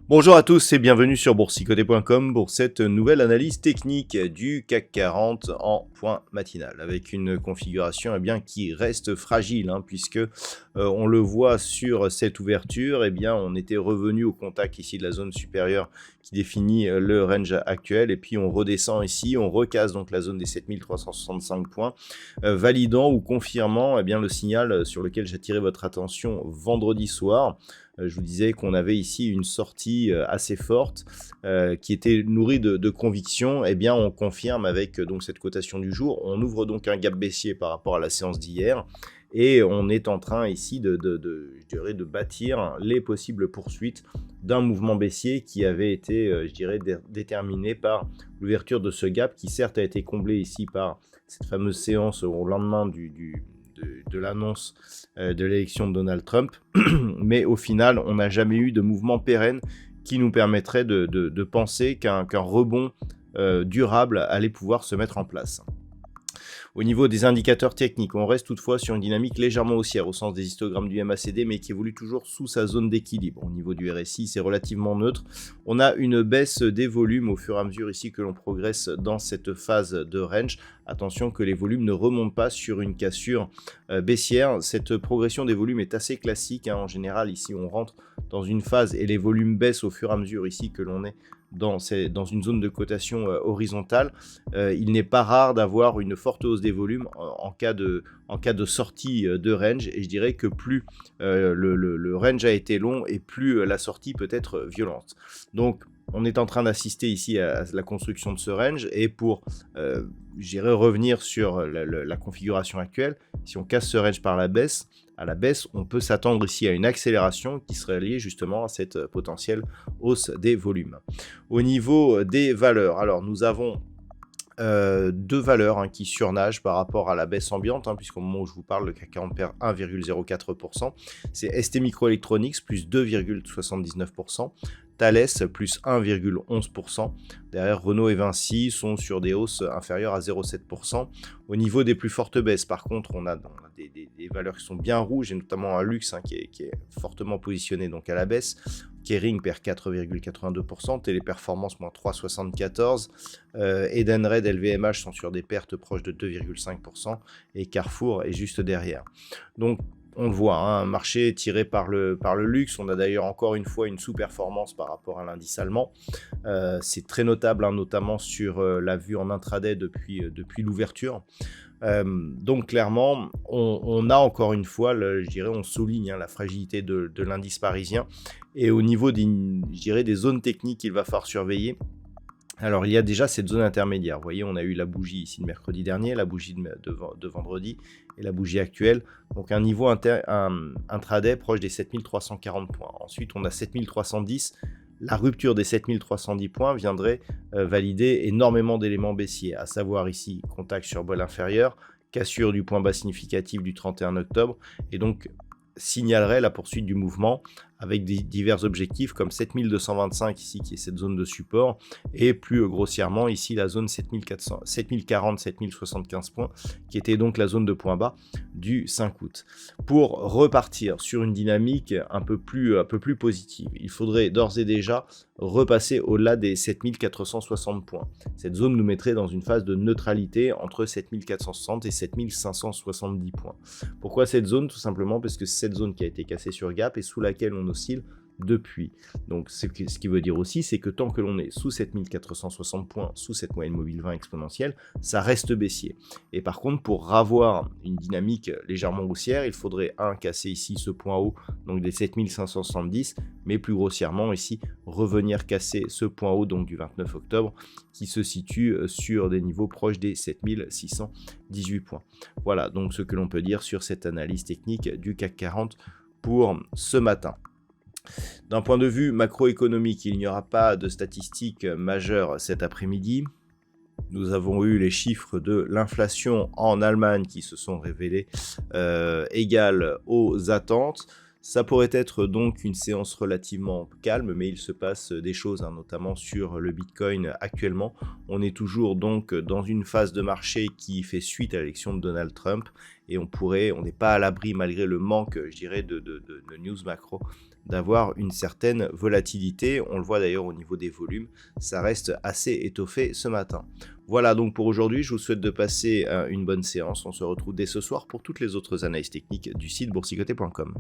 Bonjour à tous et bienvenue sur boursicoté.com pour cette nouvelle analyse technique du CAC 40 en point matinal avec une configuration qui reste fragile puisque on le voit sur cette ouverture, on était revenu au contact ici de la zone supérieure qui définit le range actuel et puis on redescend ici, on recasse donc la zone des 7365 points, validant ou confirmant le signal sur lequel j'attirais votre attention vendredi soir. Je vous disais qu'on avait ici une sortie assez forte qui était nourrie de conviction. On confirme avec donc cette cotation du jour. On ouvre donc un gap baissier par rapport à la séance d'hier et on est en train ici de bâtir les possibles poursuites d'un mouvement baissier qui avait été déterminé par l'ouverture de ce gap qui certes a été comblé ici par cette fameuse séance au lendemain de l'annonce de l'élection de Donald Trump, mais au final, on n'a jamais eu de mouvement pérenne qui nous permettrait de penser qu'un rebond durable allait pouvoir se mettre en place. Au niveau des indicateurs techniques, on reste toutefois sur une dynamique légèrement haussière au sens des histogrammes du MACD, mais qui évolue toujours sous sa zone d'équilibre. Au niveau du RSI, c'est relativement neutre. On a une baisse des volumes au fur et à mesure ici que l'on progresse dans cette phase de range. Attention que les volumes ne remontent pas sur une cassure baissière. Cette progression des volumes est assez classique. En général, ici, on rentre dans une phase et les volumes baissent au fur et à mesure ici que l'on est dans une zone de cotation horizontale. Il n'est pas rare d'avoir une forte hausse des volumes en cas de sortie de range, et je dirais que plus le range a été long et plus la sortie peut être violente. Donc on est en train d'assister ici à la construction de ce range, et pour revenir sur la configuration actuelle, si on casse ce range par à la baisse, on peut s'attendre ici à une accélération qui serait liée justement à cette potentielle hausse des volumes. Au niveau des valeurs, alors nous avons deux valeurs qui surnagent par rapport à la baisse ambiante, puisqu'au moment où je vous parle, le CAC 40 perd 1,04%. C'est ST Microelectronics plus 2,79%. Thales plus 1,11%. Derrière, Renault et Vinci sont sur des hausses inférieures à 0,7%. Au niveau des plus fortes baisses, par contre, on a des valeurs qui sont bien rouges, et notamment un luxe qui est fortement positionné donc à la baisse. Kering perd 4,82%, Téléperformance moins 3,74%, Edenred, LVMH sont sur des pertes proches de 2,5%, et Carrefour est juste derrière. Donc on le voit, un marché tiré par le luxe. On a d'ailleurs encore une fois une sous-performance par rapport à l'indice allemand. C'est très notable, notamment sur la vue en intraday depuis l'ouverture. Donc clairement, on a encore une fois, on souligne la fragilité de l'indice parisien. Et au niveau des zones techniques qu'il va falloir surveiller, alors il y a déjà cette zone intermédiaire. Vous voyez, on a eu la bougie ici de mercredi dernier, la bougie de vendredi et la bougie actuelle. Donc un niveau intraday proche des 7340 points. Ensuite, on a 7310. La rupture des 7310 points viendrait valider énormément d'éléments baissiers, à savoir ici contact sur bol inférieur, cassure du point bas significatif du 31 octobre, et donc signalerait la poursuite du mouvement avec divers objectifs comme 7225 ici qui est cette zone de support, et plus grossièrement ici la zone 7040, 7075 points qui était donc la zone de point bas du 5 août. Pour repartir sur une dynamique un peu plus positive, il faudrait d'ores et déjà repasser au-delà des 7460 points. Cette zone nous mettrait dans une phase de neutralité entre 7460 et 7570 points. Pourquoi cette zone? Tout simplement parce que c'est cette zone qui a été cassée sur gap et sous laquelle on oscille depuis. Donc ce qui veut dire aussi, c'est que tant que l'on est sous 7460 points, sous cette moyenne mobile 20 exponentielle, ça reste baissier. Et par contre, pour avoir une dynamique légèrement haussière, il faudrait casser ici ce point haut, donc des 7570, mais plus grossièrement ici, revenir casser ce point haut donc du 29 octobre, qui se situe sur des niveaux proches des 7618 points. Voilà donc ce que l'on peut dire sur cette analyse technique du CAC 40 pour ce matin. D'un point de vue macroéconomique, il n'y aura pas de statistiques majeures cet après-midi. Nous avons eu les chiffres de l'inflation en Allemagne qui se sont révélés égales aux attentes. Ça pourrait être donc une séance relativement calme, mais il se passe des choses, hein, notamment sur le Bitcoin actuellement. On est toujours donc dans une phase de marché qui fait suite à l'élection de Donald Trump, et on n'est pas à l'abri, malgré le manque, je dirais, de news macro, d'avoir une certaine volatilité. On le voit d'ailleurs au niveau des volumes, ça reste assez étoffé ce matin. Voilà donc pour aujourd'hui, je vous souhaite de passer une bonne séance. On se retrouve dès ce soir pour toutes les autres analyses techniques du site boursicoté.com.